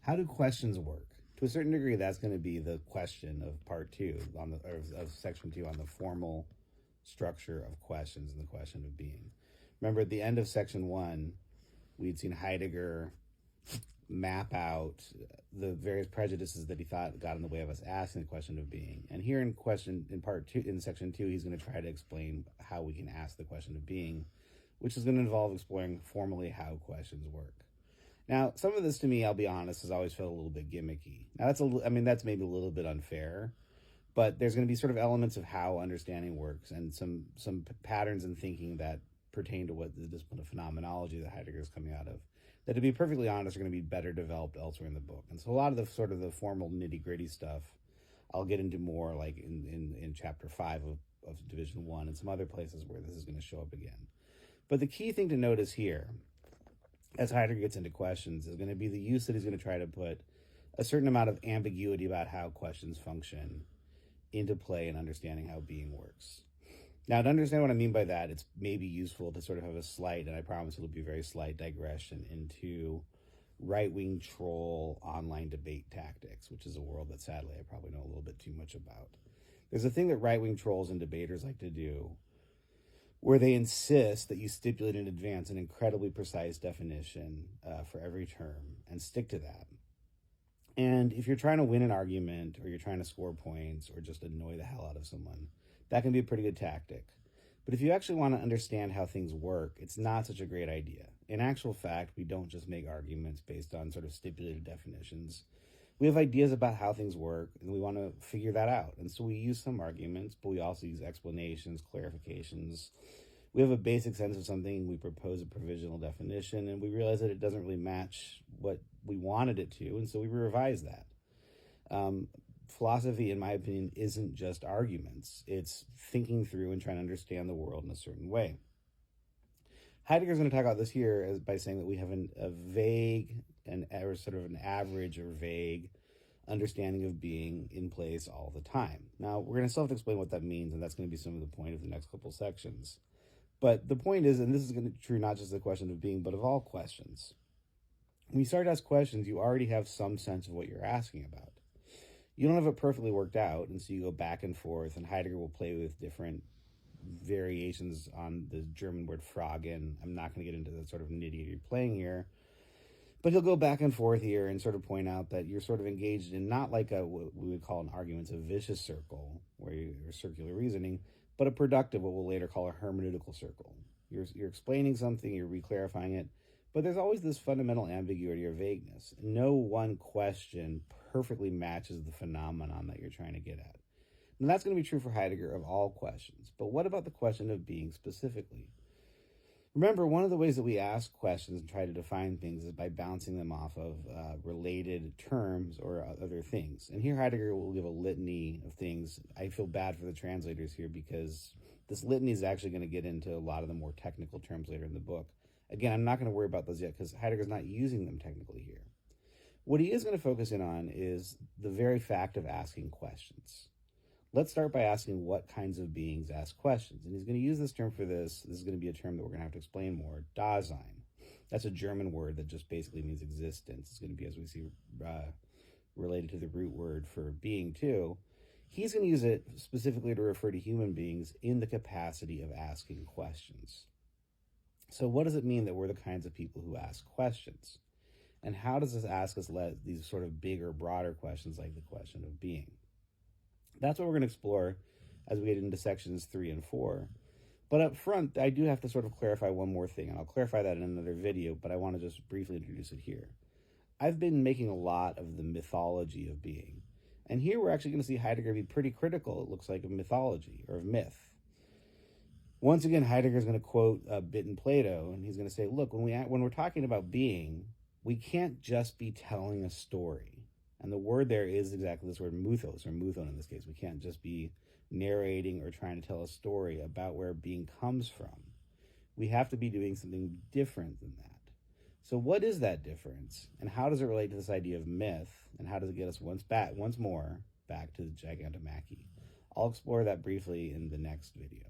How do questions work? To a certain degree, that's going to be the question of part two of section two on the formal structure of questions and the question of being. Remember, at the end of section one, we'd seen Heidegger map out the various prejudices that he thought got in the way of us asking the question of being. And here in part two, in section two, he's going to try to explain how we can ask the question of being, which is going to involve exploring formally how questions work. Now, some of this to me, I'll be honest, has always felt a little bit gimmicky. Now, that's maybe a little bit unfair, but there's going to be sort of elements of how understanding works and some patterns in thinking that pertain to what the discipline of phenomenology that Heidegger is coming out of, that, to be perfectly honest, are going to be better developed elsewhere in the book. And so a lot of the sort of the formal nitty-gritty stuff I'll get into more like in chapter 5 of Division 1 and some other places where this is going to show up again. But the key thing to notice here, as Heidegger gets into questions, is going to be the use that he's going to try to put a certain amount of ambiguity about how questions function into play in understanding how being works. Now, to understand what I mean by that, it's maybe useful to sort of have a slight, and I promise it'll be a very slight digression into right-wing troll online debate tactics, which is a world that sadly I probably know a little bit too much about. There's a thing that right-wing trolls and debaters like to do where they insist that you stipulate in advance an incredibly precise definition for every term and stick to that. And if you're trying to win an argument or you're trying to score points or just annoy the hell out of someone, that can be a pretty good tactic. But if you actually want to understand how things work, it's not such a great idea. In actual fact, we don't just make arguments based on sort of stipulated definitions. We have ideas about how things work, and we want to figure that out. And so we use some arguments, but we also use explanations, clarifications. We have a basic sense of something, we propose a provisional definition, and we realize that it doesn't really match what we wanted it to, and so we revise that. Philosophy, in my opinion, isn't just arguments. It's thinking through and trying to understand the world in a certain way. Heidegger's going to talk about this here by saying that we have a vague or sort of an average or vague understanding of being in place all the time. Now, we're going to still have to explain what that means, and that's going to be some of the point of the next couple sections. But the point is, and this is going to be true not just the question of being, but of all questions. When you start to ask questions, you already have some sense of what you're asking about. You don't have it perfectly worked out, and so you go back and forth, and Heidegger will play with different variations on the German word fragen. I'm not going to get into the sort of nitty-gritty playing here, but he'll go back and forth here and sort of point out that you're sort of engaged in not like what we would call in arguments a vicious circle, where you're circular reasoning, but a productive, what we'll later call a hermeneutical circle. You're explaining something, you're re-clarifying it, but there's always this fundamental ambiguity or vagueness. No one question perfectly matches the phenomenon that you're trying to get at. And that's going to be true for Heidegger of all questions. But what about the question of being specifically? Remember, one of the ways that we ask questions and try to define things is by bouncing them off of related terms or other things. And here Heidegger will give a litany of things. I feel bad for the translators here because this litany is actually going to get into a lot of the more technical terms later in the book. Again, I'm not going to worry about those yet because Heidegger's not using them technically here. What he is going to focus in on is the very fact of asking questions. Let's start by asking what kinds of beings ask questions. And he's going to use this term for this. This is going to be a term that we're going to have to explain more. Dasein. That's a German word that just basically means existence. It's going to be, as we see, related to the root word for being too. He's going to use it specifically to refer to human beings in the capacity of asking questions. So what does it mean that we're the kinds of people who ask questions? And how does this ask us these sort of bigger, broader questions like the question of being? That's what we're going to explore as we get into sections 3 and 4. But up front, I do have to sort of clarify one more thing, and I'll clarify that in another video, but I want to just briefly introduce it here. I've been making a lot of the mythology of being, and here we're actually going to see Heidegger be pretty critical, it looks like, of mythology, or of myth. Once again, Heidegger is going to quote a bit in Plato, and he's going to say, look, when we're talking about being, we can't just be telling a story. And the word there is exactly this word muthos, or muthon in this case. We can't just be narrating or trying to tell a story about where being comes from. We have to be doing something different than that. So what is that difference? And how does it relate to this idea of myth? And how does it get us once more back to the Gigantomachy? I'll explore that briefly in the next video.